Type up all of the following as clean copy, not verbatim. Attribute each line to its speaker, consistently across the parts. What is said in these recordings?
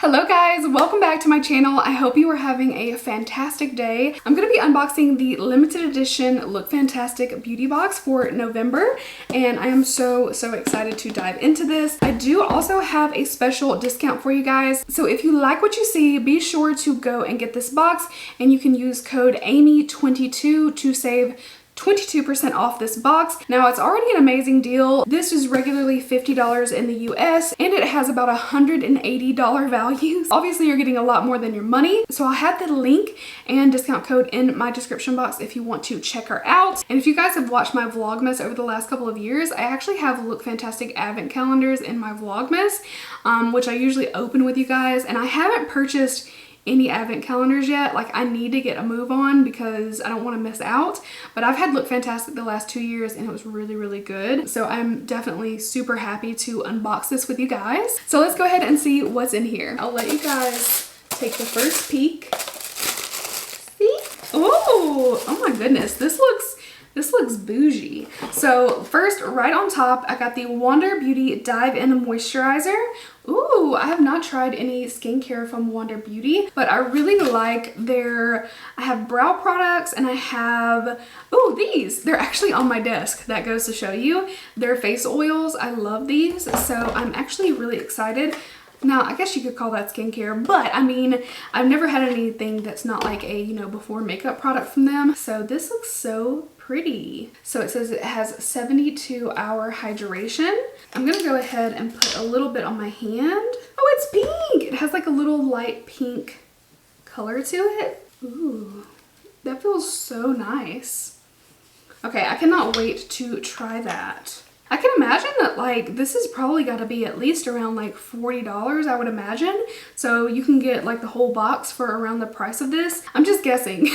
Speaker 1: Hello guys, welcome back to my channel. I hope you are having a fantastic day. I'm going to be unboxing the limited edition Look Fantastic beauty box for November, and I am so excited to dive into this. I do also have a special discount for you guys, so if you like what you see, be sure to go and get this box, and you can use code AMY22 to save 22% off this box. Now it's already an amazing deal. This is regularly $50 in the US and it has about $180 value. Obviously you're getting a lot more than your money. So I'll have the link and discount code in my description box if you want to check her out. And if you guys have watched my Vlogmas over the last couple of years, I actually have Look Fantastic advent calendars in my Vlogmas, which I usually open with you guys, and I haven't purchased any advent calendars yet. Like, I need to get a move on because I don't want to miss out, but I've had Look Fantastic the last 2 years and it was really good, so I'm definitely super happy to unbox this with you guys. So let's go ahead and see what's in here. I'll let you guys take the first peek. See? Oh my goodness, this looks bougie. So first, right on top, I got the Wander Beauty Dive In Moisturizer. Ooh, I have not tried any skincare from Wander Beauty, but I really like I have brow products, and I have, oh, these. They're actually on my desk. That goes to show you. They're face oils. I love these, so I'm actually really excited. Now, I guess you could call that skincare, but I mean, I've never had anything that's not like a, before makeup product from them. So this looks so pretty. So it says it has 72-hour hydration. I'm gonna go ahead and put a little bit on my hand. Oh, it's pink! It has like a little light pink color to it. Ooh, that feels so nice. Okay, I cannot wait to try that. I can imagine that, like, this has probably got to be at least around like $40, I would imagine. So you can get like the whole box for around the price of this. I'm just guessing.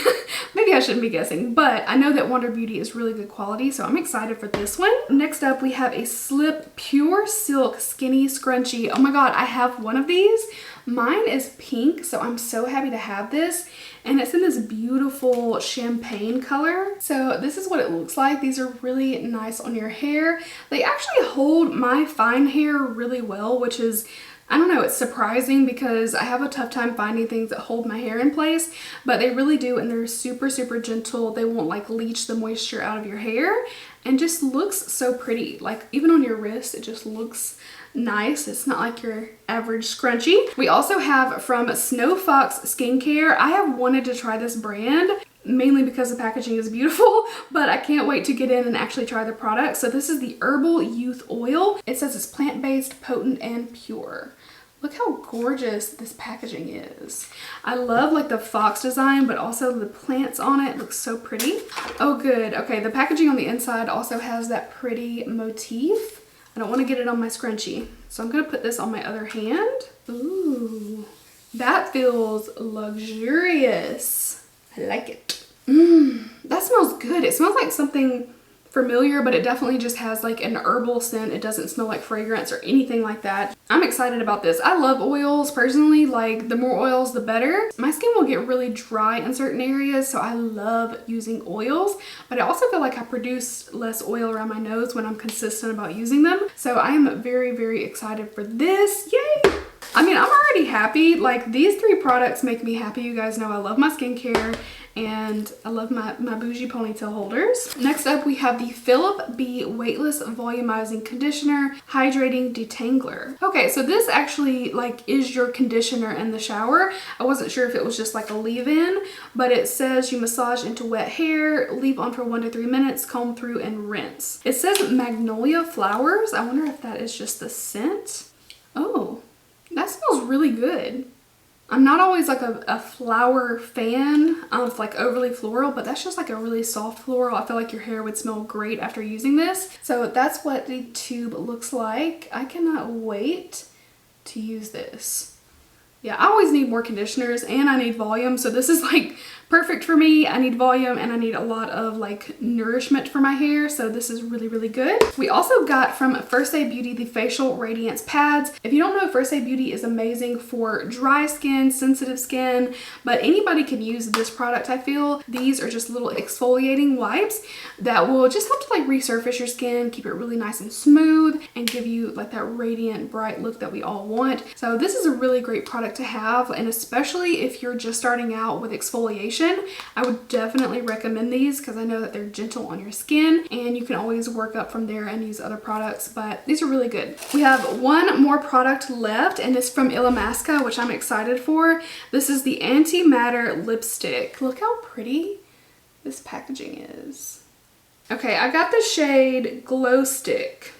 Speaker 1: Maybe I shouldn't be guessing, but I know that Wander Beauty is really good quality, so I'm excited for this one. Next up, we have a Slip Pure Silk Skinny Scrunchie. Oh my god, I have one of these. Mine is pink, so I'm so happy to have this. And it's in this beautiful champagne color. So this is what it looks like. These are really nice on your hair. They actually hold my fine hair really well, which is, I don't know, it's surprising because I have a tough time finding things that hold my hair in place, but they really do, and they're super gentle. They won't like leach the moisture out of your hair, and just looks so pretty. Like, even on your wrist, it just looks nice. It's not like your average scrunchie. We also have from Snow Fox Skincare. I have wanted to try this brand mainly because the packaging is beautiful, but I can't wait to get in and actually try the product. So this is the Herbal Youth Oil. It says it's plant-based, potent, and pure. Look how gorgeous this packaging is. I love like the fox design, but also the plants on it. It looks so pretty. Oh good. Okay, the packaging on the inside also has that pretty motif. I don't want to get it on my scrunchie, so I'm going to put this on my other hand. Ooh, that feels luxurious. I like it. That smells good. It smells like something familiar, but it definitely just has like an herbal scent. It doesn't smell like fragrance or anything like that. I'm excited about this. I love oils personally. Like, the more oils the better. My skin will get really dry in certain areas, so I love using oils, but I also feel like I produce less oil around my nose when I'm consistent about using them. So I am very excited for this. Yay! I mean, I'm already happy. Like, these 3 products make me happy. You guys know I love my skincare and I love my bougie ponytail holders. Next up, we have the Philip B Weightless Volumizing Conditioner Hydrating Detangler. Okay, so this actually like is your conditioner in the shower. I wasn't sure if it was just like a leave-in, but it says you massage into wet hair, leave on for 1 to 3 minutes, comb through, and rinse. It says Magnolia Flowers. I wonder if that is just the scent. Oh, that smells really good. I'm not always like a flower fan of like overly floral, but that's just like a really soft floral. I feel like your hair would smell great after using this. So that's what the tube looks like. I cannot wait to use this. Yeah, I always need more conditioners and I need volume, so this is like perfect for me. I need volume and I need a lot of like nourishment for my hair, so this is really good. We also got from First Aid Beauty the Facial Radiance Pads. If you don't know, First Aid Beauty is amazing for dry skin, sensitive skin, but anybody can use this product, I feel. These are just little exfoliating wipes that will just help to like resurface your skin, keep it really nice and smooth, and give you like that radiant, bright look that we all want. So this is a really great product product to have, and especially if you're just starting out with exfoliation, I would definitely recommend these because I know that they're gentle on your skin and you can always work up from there and use other products, but these are really good. We have one more product left, and it's from Illamasqua, which I'm excited for. This is the Anti-Matter Lipstick. Look how pretty this packaging is. Okay, I got the shade Glow Stick.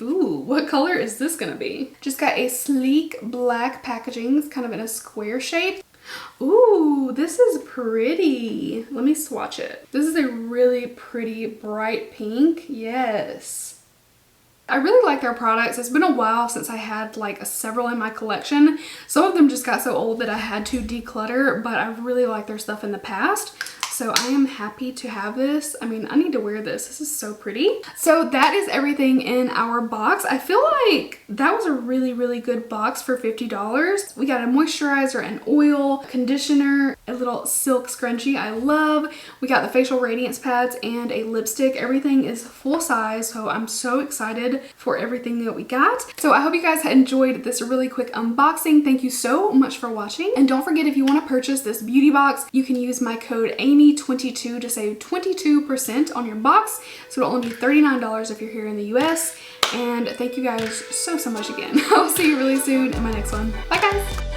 Speaker 1: Ooh, what color is this gonna be? Just got a sleek black packaging. It's kind of in a square shape. Ooh, this is pretty. Let me swatch it. This is a really pretty bright pink. Yes. I really like their products. It's been a while since I had like several in my collection. Some of them just got so old that I had to declutter, but I really like their stuff in the past. So I am happy to have this. I mean, I need to wear this. This is so pretty. So that is everything in our box. I feel like that was a really, really good box for $50. We got a moisturizer, an oil, conditioner, a little silk scrunchie I love. We got the facial radiance pads and a lipstick. Everything is full size, so I'm so excited for everything that we got. So I hope you guys enjoyed this really quick unboxing. Thank you so much for watching. And don't forget, if you want to purchase this beauty box, you can use my code Amy22 to save 22% on your box. So it'll only be $39 if you're here in the US. And thank you guys so much again. I'll see you really soon in my next one. Bye guys.